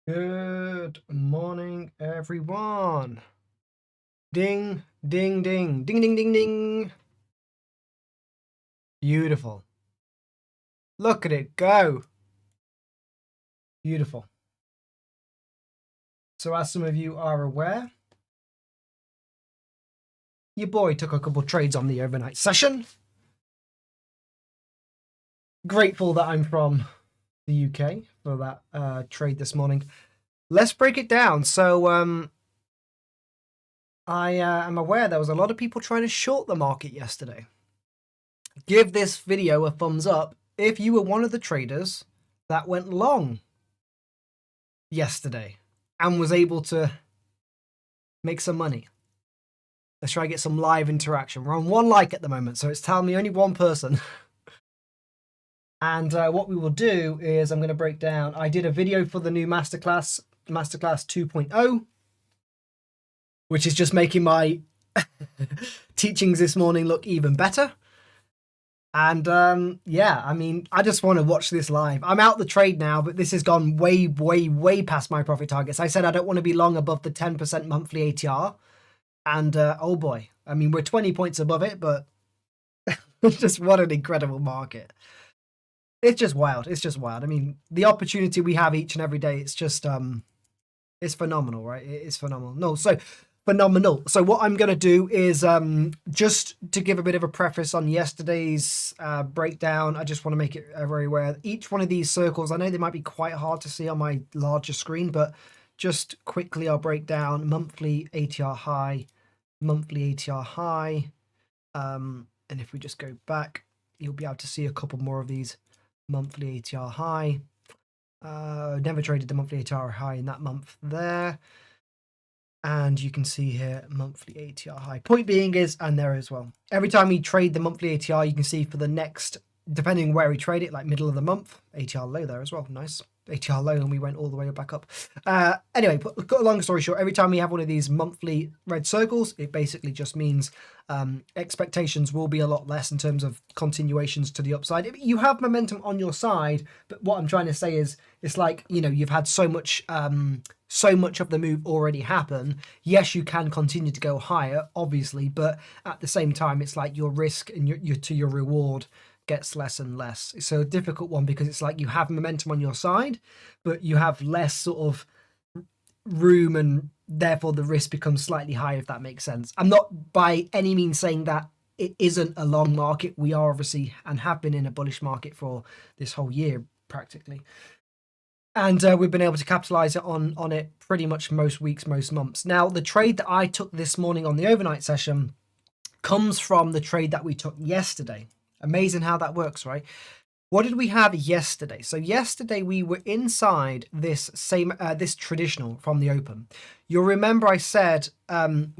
Good morning, everyone. Ding, ding, ding, ding, ding, ding, ding. Beautiful. Look at it go. Beautiful. So as some of you are aware, your boy took a couple trades on the overnight session. Grateful that I'm from the UK for that trade this morning. Let's break it down. So I am aware there was a lot of people trying to short the market yesterday. Give this video a thumbs up if you were one of the traders that went long yesterday and was able to make some money. Let's try to get some live interaction. We're on 1 like at the moment, so it's telling me only one person. And what we will do is I'm going to break down. I did a video for the new Masterclass 2.0, which is just making my teachings this morning look even better. And yeah, I mean, I just want to watch this live. I'm out the trade now, but this has gone way, way, way past my profit targets. I said I don't want to be long above the 10% monthly ATR. And oh boy, I mean, we're 20 points above it, but just what an incredible market. It's just wild. It's just wild. I mean, the opportunity we have each and every day, it's just, it's phenomenal, right? It is phenomenal. No, so phenomenal. So what I'm going to do is just to give a bit of a preface on yesterday's breakdown, I just want to make it very aware. Each one of these circles, I know they might be quite hard to see on my larger screen, but just quickly I'll break down monthly ATR high, monthly ATR high. And if we just go back, you'll be able to see a couple more of these monthly ATR high. Never traded the monthly ATR high in that month there. And you can see here monthly ATR high. Point being is, and there as well, every time we trade the monthly ATR, you can see for the next, depending where we trade it, like middle of the month, ATR low there as well. Nice. ATR low, and we went all the way back up. Anyway, cut a long story short, every time we have one of these monthly red circles, it basically just means expectations will be a lot less in terms of continuations to the upside. You have momentum on your side, but what I'm trying to say is, it's like, you know, you've had so much of the move already happen. Yes, you can continue to go higher, obviously, but at the same time, it's like your risk and your reward gets less and less. It's a difficult one because it's like you have momentum on your side, but you have less sort of room, and therefore the risk becomes slightly higher, if that makes sense. I'm not by any means saying that it isn't a long market. We are obviously and have been in a bullish market for this whole year practically. And we've been able to capitalize on it pretty much most weeks, most months. Now, the trade that I took this morning on the overnight session comes from the trade that we took yesterday. Amazing how that works, right? What did we have yesterday? So yesterday we were inside this traditional from the open. You'll remember I said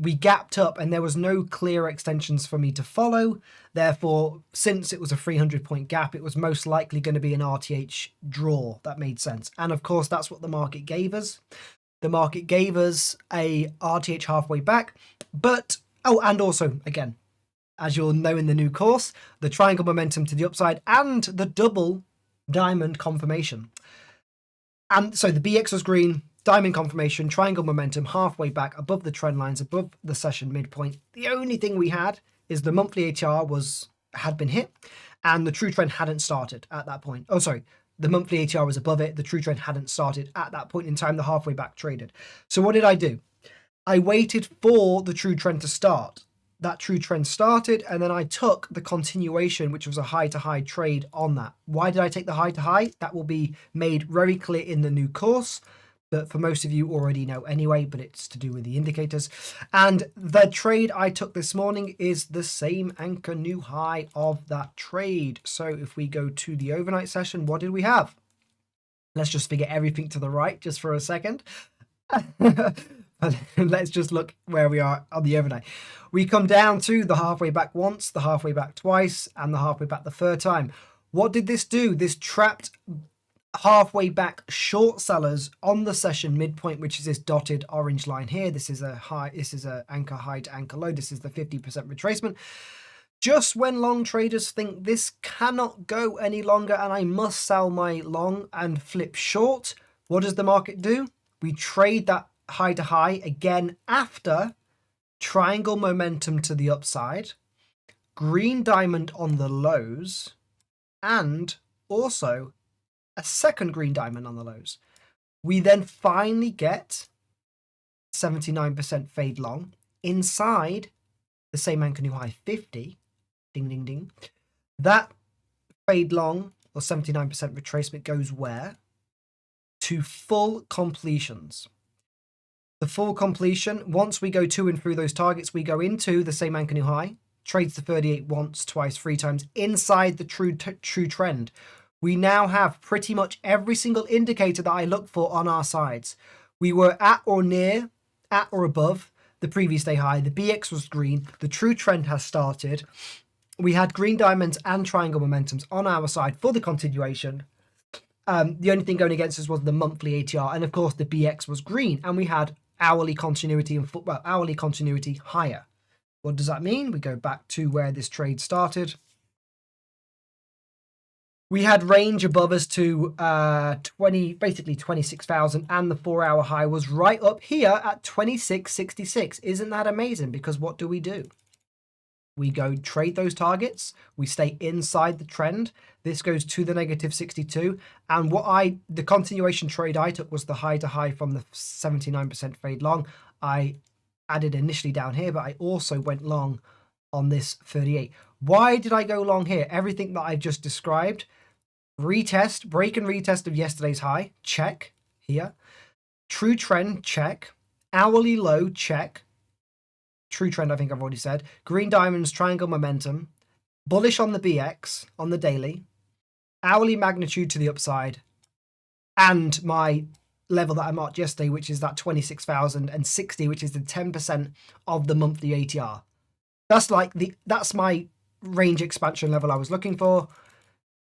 we gapped up and there was no clear extensions for me to follow. Therefore, since it was a 300-point gap, it was most likely going to be an RTH draw. That made sense. And of course, that's what the market gave us. The market gave us a RTH halfway back. But, oh, and also, again, as you'll know in the new course, the triangle momentum to the upside and the double diamond confirmation. And so the BX was green, diamond confirmation, triangle momentum, halfway back above the trend lines, above the session midpoint. The only thing we had is the monthly ATR had been hit and the true trend hadn't started at that point. Oh, sorry. The monthly ATR was above it. The true trend hadn't started at that point in time. The halfway back traded. So what did I do? I waited for the true trend to start. That true trend started, and then I took the continuation, which was a high to high trade on that. Why did I take the high to high? That will be made very clear in the new course, but for most of you already know anyway, but it's to do with the indicators. And the trade I took this morning is the same anchor new high of that trade. So if we go to the overnight session, what did we have? Let's just figure everything to the right just for a second. Let's just look where we are on the overnight. We come down to the halfway back once, the halfway back twice, and the halfway back the third time. What did this do? This trapped halfway back short sellers on the session midpoint, which is this dotted orange line here. This is a high, this is a anchor high to anchor low. This is the 50% retracement. Just when long traders think this cannot go any longer and I must sell my long and flip short, what does the market do? We trade that high to high again after triangle momentum to the upside, green diamond on the lows, and also a second green diamond on the lows. We then finally get 79% fade long inside the same anchor new high 50. Ding, ding, ding. That fade long or 79% retracement goes where? To full completions. The full completion, once we go to and through those targets, we go into the same anchor new high, trades the 38 once, twice, 3 times inside the true trend. We now have pretty much every single indicator that I look for on our sides. We were at or near, at or above the previous day high. The BX was green. The true trend has started. We had green diamonds and triangle momentums on our side for the continuation. The only thing going against us was the monthly ATR, and of course the BX was green, and we had hourly continuity and hourly continuity higher. What does that mean? We go back to where this trade started. We had range above us to basically 26,000, and the 4-hour high was right up here at 26.66. Isn't that amazing? Because what do? We go trade those targets. We stay inside the trend. This goes to the negative 62. And the continuation trade I took was the high to high from the 79% fade long. I added initially down here, but I also went long on this 38. Why did I go long here? Everything that I've just described. Retest, break and retest of yesterday's high. Check here. True trend, check. Hourly low, check. True trend, I think I've already said. Green diamonds, triangle momentum. Bullish on the BX, on the daily. Hourly magnitude to the upside. And my level that I marked yesterday, which is that 26,060, which is the 10% of the monthly ATR. That's my range expansion level I was looking for.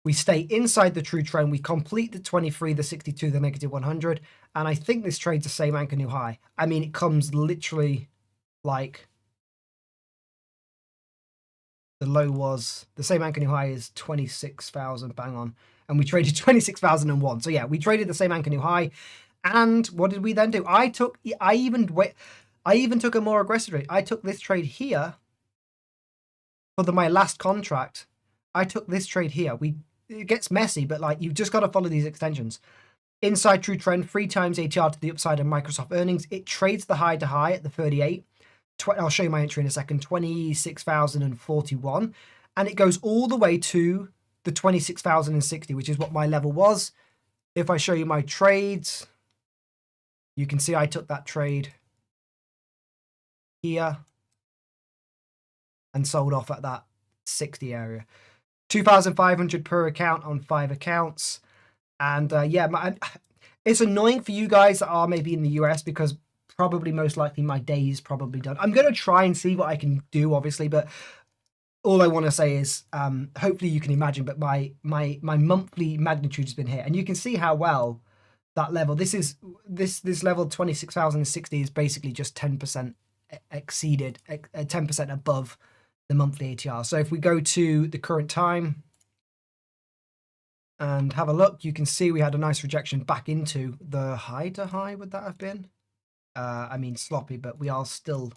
We stay inside the true trend. We complete the 23, the 62, the negative 100. And I think this trade's the same anchor new high. I mean, it comes literally like the low was the same anchor new high is 26,000, bang on. And we traded 26,001. So yeah, we traded the same anchor new high. And what did we then do? I even took a more aggressive trade. I took this trade here for my last contract. I took this trade here. It gets messy, but like you've just got to follow these extensions. Inside true trend, 3 times ATR to the upside of Microsoft earnings. It trades the high to high at the 38. I'll show you my entry in a second. 26,041, and it goes all the way to the 26,060, which is what my level was. If I show you my trades, you can see I took that trade here and sold off at that 60 area. 2,500 per account on 5 accounts. And yeah, it's annoying for you guys that are maybe in the US because probably most likely my day is probably done. I'm going to try and see what I can do, obviously, but all I want to say is hopefully you can imagine, but my monthly magnitude has been hit. And you can see how well that level, this level 26,060 is basically just 10% exceeded, 10% above the monthly ATR. So if we go to the current time and have a look, you can see we had a nice rejection back into the high to high. Would that have been? I mean sloppy, but we are still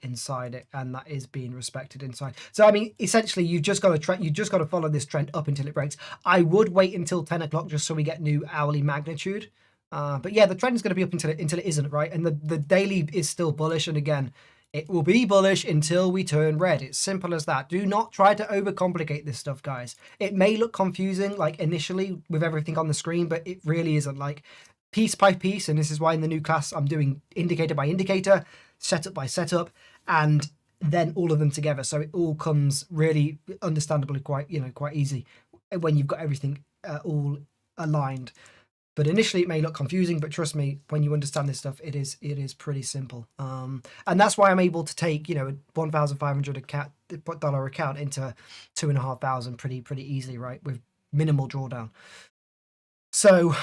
inside it, and that is being respected inside. So I mean, essentially, you've just got to follow this trend up until it breaks. I would wait until 10 o'clock just so we get new hourly magnitude. But yeah, the trend is going to be up until it isn't, right? And the daily is still bullish, and again, it will be bullish until we turn red. It's simple as that. Do not try to overcomplicate this stuff, guys. It may look confusing, like initially with everything on the screen, but it really isn't. Like piece by piece, and this is why in the new class I'm doing indicator by indicator, setup by setup, and then all of them together. So it all comes really understandably quite easy when you've got everything all aligned. But initially it may look confusing, but trust me, when you understand this stuff, it is pretty simple. And that's why I'm able to take, a $1,500 account into 2,500 pretty easily, right? With minimal drawdown. So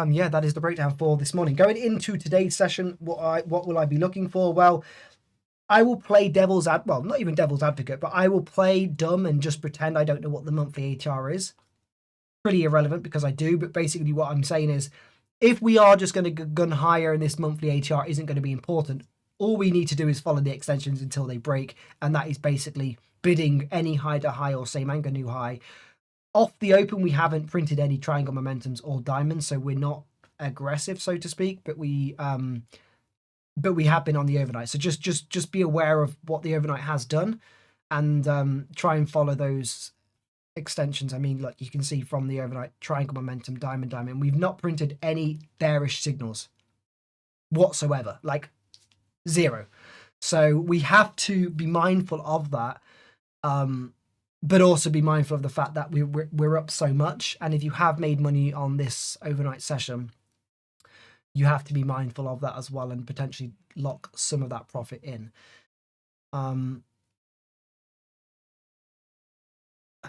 yeah, that is the breakdown for this morning. Going into today's session, what will I be looking for? Well, I will play not even devil's advocate, but I will play dumb and just pretend I don't know what the monthly ATR is. Pretty irrelevant because I do, but basically what I'm saying is if we are just going to gun higher and this monthly ATR isn't going to be important, all we need to do is follow the extensions until they break. And that is basically bidding any high to high or same anchor new high. Off the open, we haven't printed any triangle momentums or diamonds, so we're not aggressive, so to speak, but we have been on the overnight. So just be aware of what the overnight has done, and try and follow those extensions. I mean, look, you can see from the overnight triangle momentum, diamond, we've not printed any bearish signals whatsoever, like zero. So we have to be mindful of that, but also be mindful of the fact that we're up so much. And if you have made money on this overnight session, you have to be mindful of that as well and potentially lock some of that profit in. I'm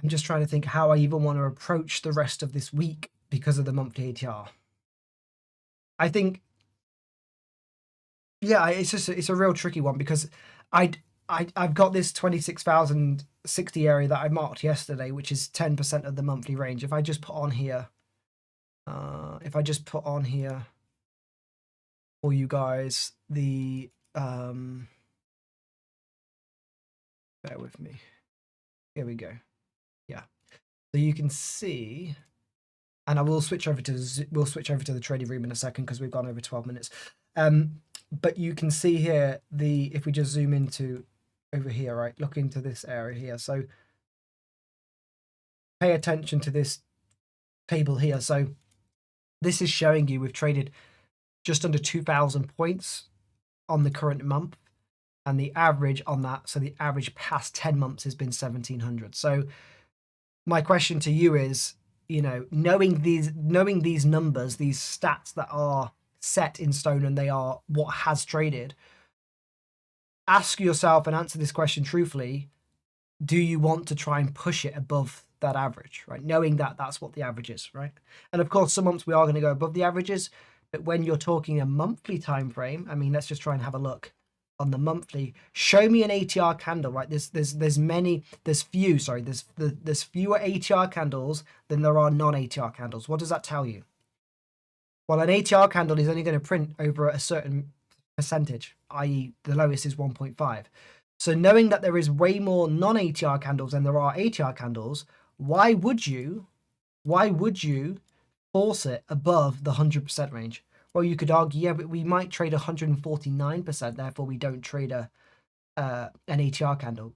just trying to think how I even want to approach the rest of this week because of the monthly ATR. I think, yeah, it's a real tricky one because I've got this 26,060 area that I marked yesterday, which is 10% of the monthly range. If I just put on here, for you guys, the bear with me. Here we go. Yeah, so you can see, and I will switch over to the trading room in a second because we've gone over 12 minutes. But you can see here if we just zoom into over here, right? Look into this area here. So pay attention to this table here. So this is showing you we've traded just under 2,000 points on the current month, and the average on that, so the average past 10 months has been 1,700. So my question to you is, knowing these numbers, these stats that are set in stone and they are what has traded, ask yourself and answer this question truthfully. Do you want to try and push it above that average, right? Knowing that that's what the average is, right? And of course, some months we are going to go above the averages, but when you're talking a monthly time frame, I mean, let's just try and have a look on the monthly. Show me an ATR candle, right? There's fewer ATR candles than there are non-ATR candles. What does that tell you? Well, an ATR candle is only going to print over a certain percentage, i.e. the lowest is 1.5. So knowing that there is way more non-ATR candles than there are ATR candles, why would you force it above the 100% range? Well, you could argue, yeah, but we might trade 149%, therefore we don't trade an ATR candle.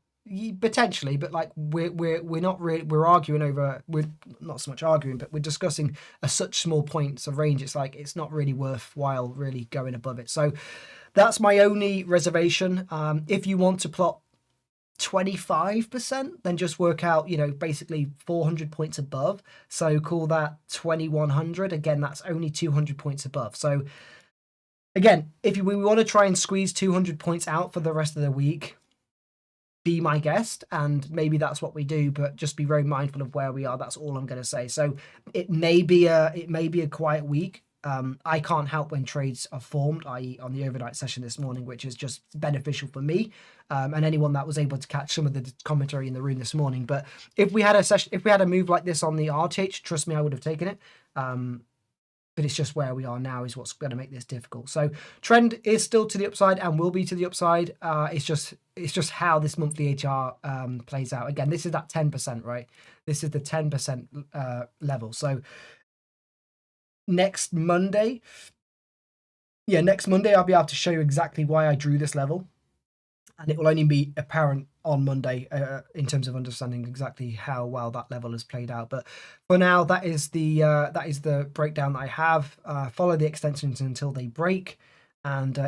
Potentially, but like we're not really, we're arguing over, we're not so much arguing, but we're discussing such small points of range. It's like it's not really worthwhile really going above it. So that's my only reservation. If you want to plot 25%, then just work out, basically 400 points above. So call that 2,100. Again, that's only 200 points above. So again, if we want to try and squeeze 200 points out for the rest of the week, be my guest, and maybe that's what we do, but just be very mindful of where we are. That's all I'm going to say. So it may be a quiet week. I can't help when trades are formed, i.e. on the overnight session this morning, which is just beneficial for me and anyone that was able to catch some of the commentary in the room this morning. But if we had a move like this on the RTH, trust me, I would have taken it. But it's just where we are now is what's going to make this difficult. So trend is still to the upside and will be to the upside. It's just how this monthly HR plays out. Again, this is that 10%, right? This is the 10% level. So next Monday, I'll be able to show you exactly why I drew this level. And it will only be apparent on Monday in terms of understanding exactly how well that level has played out. But for now, that is the breakdown that I have. Follow the extensions until they break, and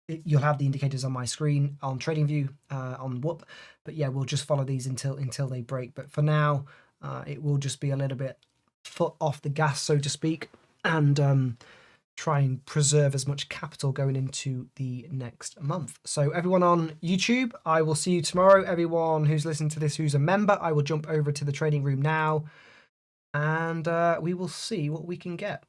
you'll have the indicators on my screen on TradingView on Whoop. But yeah, we'll just follow these until they break. But for now, it will just be a little bit foot off the gas, so to speak, and try and preserve as much capital going into the next month. So everyone on YouTube, I will see you tomorrow. Everyone who's listening to this who's a member, I will jump over to the trading room now, and we will see what we can get.